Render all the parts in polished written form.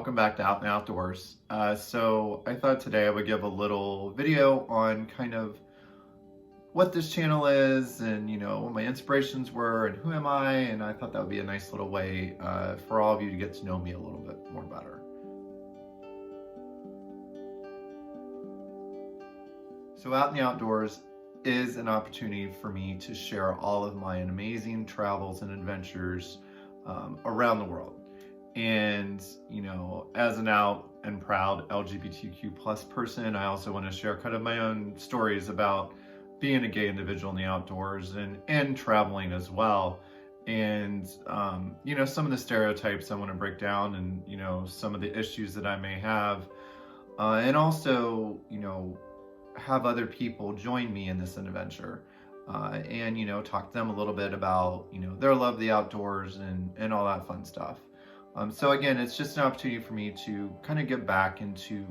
welcome back to Out and Outdoors. So I thought today I would give a little video on kind of what this channel is and what my inspirations were and who am I, and I thought that would be a nice little way for all of you to get to know me a little bit more better. So Out in the Outdoors is an opportunity for me to share all of my amazing travels and adventures around the world. And, as an out and proud LGBTQ plus person, I also want to share kind of my own stories about being a gay individual in the outdoors and traveling as well. And, some of the stereotypes I want to break down and, some of the issues that I may have. And also, have other people join me in this adventure. And, talk to them a little bit about, their love of the outdoors and all that fun stuff. So again, it's just an opportunity for me to kind of get back into,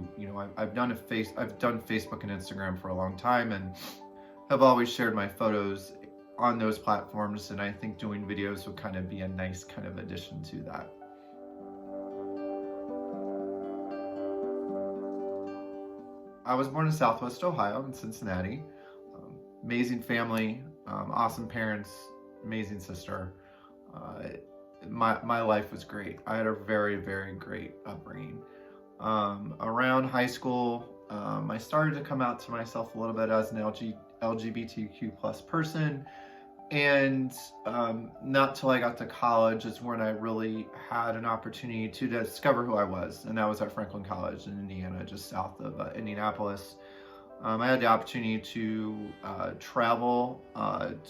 I've done Facebook and Instagram for a long time and have always shared my photos on those platforms. And I think doing videos would kind of be a nice kind of addition to that. I was born in Southwest Ohio in Cincinnati. Amazing family, awesome parents, amazing sister. My life was great. I had a very, very great upbringing. Around high school, I started to come out to myself a little bit as an LGBTQ plus person. And not till I got to college is when I really had an opportunity to discover who I was. And that was at Franklin College in Indiana, just south of Indianapolis. I had the opportunity to travel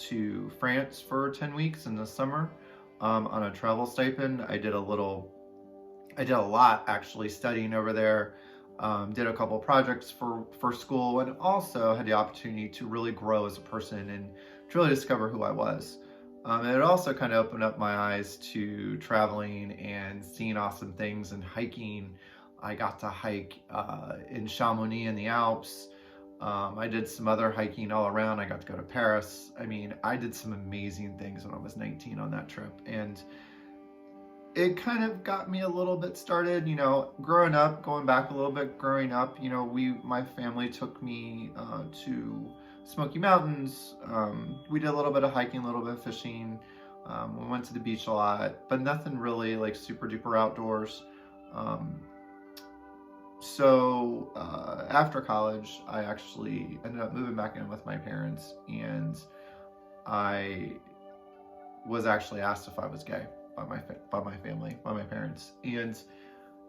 to France for 10 weeks in the summer. On a travel stipend. I did a lot actually studying over there, did a couple projects for school, and also had the opportunity to really grow as a person and to really discover who I was. And it also kind of opened up my eyes to traveling and seeing awesome things and hiking. I got to hike in Chamonix in the Alps. I did some other hiking all around. I got to go to Paris. I mean, I did some amazing things when I was 19 on that trip. And it kind of got me a little bit started, growing up, going back a little bit, growing up, my family took me to Smoky Mountains. We did a little bit of hiking, a little bit of fishing. We went to the beach a lot, but nothing really like super duper outdoors. So after college, I actually ended up moving back in with my parents, and I was actually asked if I was gay by my family, by my parents, and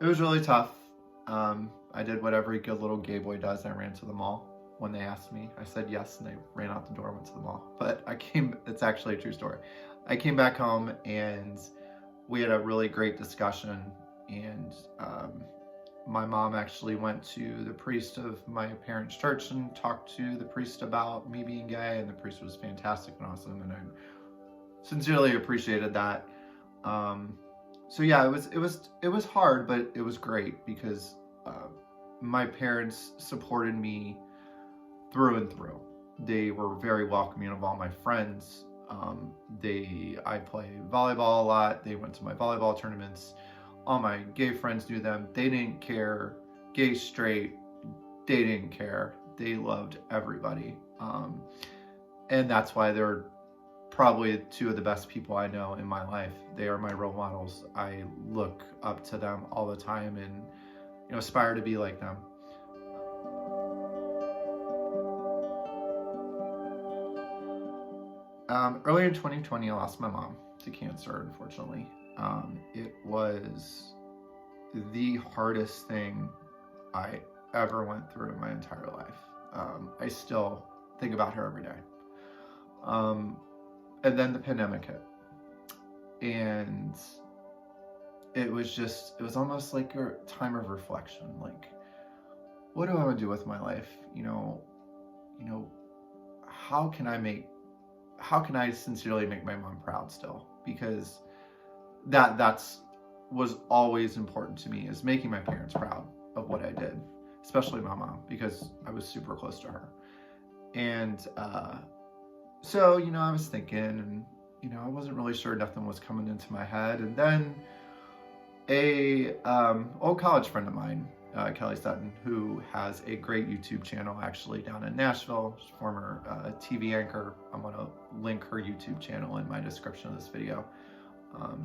it was really tough. I did what every good little gay boy does. I ran to the mall when they asked me. I said yes, and I ran out the door, went to the mall. But it's actually a true story. I came back home, and we had a really great discussion, and my mom actually went to the priest of my parents' church and talked to the priest about me being gay, and the priest was fantastic and awesome, and I sincerely appreciated that. So yeah, it was hard, but it was great because my parents supported me through and through. They were very welcoming of all my friends. I play volleyball a lot. They went to my volleyball tournaments. All my gay friends knew them. They didn't care, gay, straight, they didn't care. They loved everybody. And that's why they're probably two of the best people I know in my life. They are my role models. I look up to them all the time and aspire to be like them. Earlier in 2020, I lost my mom to cancer, unfortunately. It was the hardest thing I ever went through in my entire life. I still think about her every day. And then the pandemic hit. And it was almost like a time of reflection. Like, what do I want to do with my life? How can I sincerely make my mom proud still? Because that's was always important to me, is making my parents proud of what I did, especially my mom, because I was super close to her. And so I was thinking, and I wasn't really sure, nothing was coming into my head. And then a old college friend of mine, Kelly Sutton, who has a great YouTube channel actually down in Nashville. She's a former TV anchor. I'm going to link her YouTube channel in my description of this video.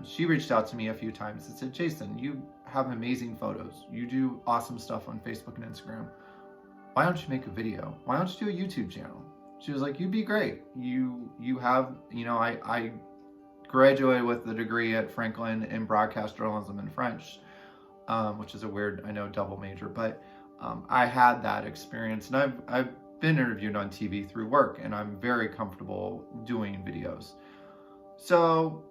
She reached out to me a few times and said, Jason, you have amazing photos. You do awesome stuff on Facebook and Instagram. Why don't you make a video? Why don't you do a YouTube channel? She was like, you'd be great. You have, you know, I graduated with a degree at Franklin in broadcast journalism and French, which is a weird, I know, double major, but I had that experience, and I've been interviewed on TV through work, and I'm very comfortable doing videos. So,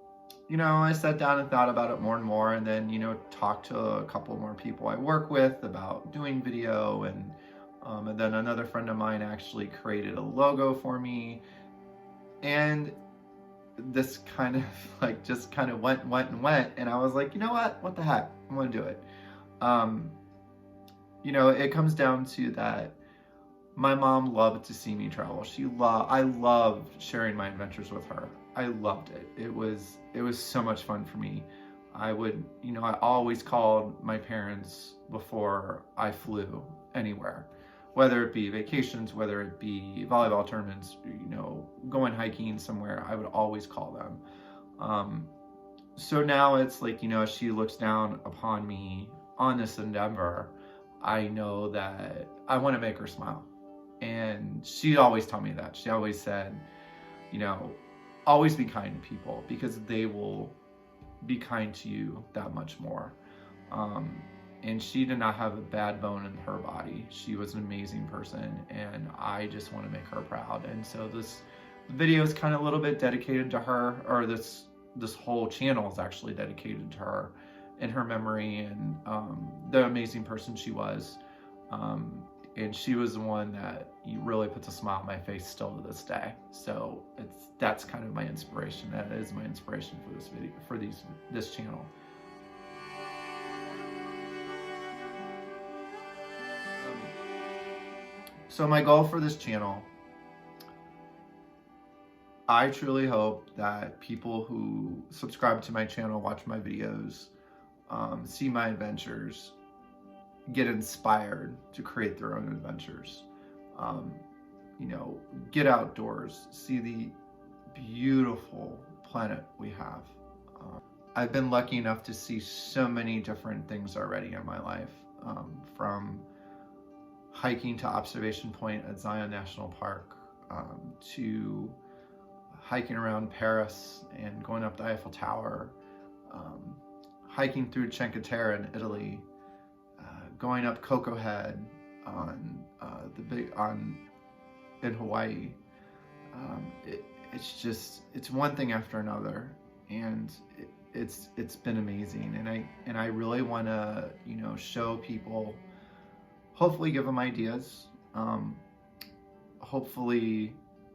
you know, I sat down and thought about it more and more, and then, you know, talked to a couple more people I work with about doing video, and then another friend of mine actually created a logo for me, and this kind of like just kind of went, and I was like, you know what the heck, I'm gonna do it. You know, it comes down to that my mom loved to see me travel. I loved sharing my adventures with her. I loved it. It was so much fun for me. I would, you know, I always called my parents before I flew anywhere, whether it be vacations, whether it be volleyball tournaments, you know, going hiking somewhere, I would always call them. So now it's like, you know, as she looks down upon me on this endeavor, I know that I want to make her smile. And she always told me that. She always said, you know, always be kind to people because they will be kind to you that much more. And she did not have a bad bone in her body. She was an amazing person, and I just want to make her proud. And so this video is kind of a little bit dedicated to her, or this whole channel is actually dedicated to her in her memory and the amazing person she was. And she was the one that really puts a smile on my face still to this day. So that's kind of my inspiration. That is my inspiration for this video, for this channel. So my goal for this channel, I truly hope that people who subscribe to my channel, watch my videos, see my adventures, get inspired to create their own adventures. You know, get outdoors, see the beautiful planet we have. I've been lucky enough to see so many different things already in my life, from hiking to Observation Point at Zion National Park, to hiking around Paris and going up the Eiffel Tower, hiking through Cinque Terre in Italy, going up Coco Head in Hawaii. It's one thing after another, and it's been amazing. And I really want to, you know, show people, hopefully give them ideas, hopefully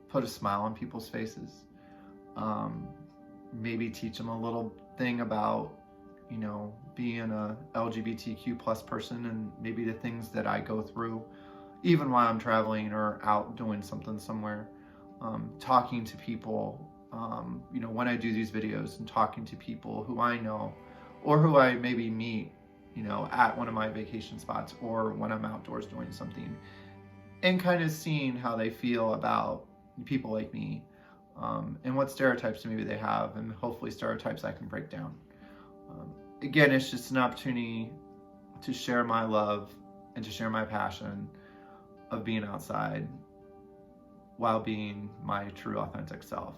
put a smile on people's faces, maybe teach them a little thing about, you know, being a LGBTQ plus person, and maybe the things that I go through even while I'm traveling or out doing something somewhere, talking to people, you know, when I do these videos, and talking to people who I know or who I maybe meet, you know, at one of my vacation spots or when I'm outdoors doing something, and kind of seeing how they feel about people like me, and what stereotypes maybe they have, and hopefully stereotypes I can break down. Again, it's just an opportunity to share my love and to share my passion of being outside while being my true authentic self.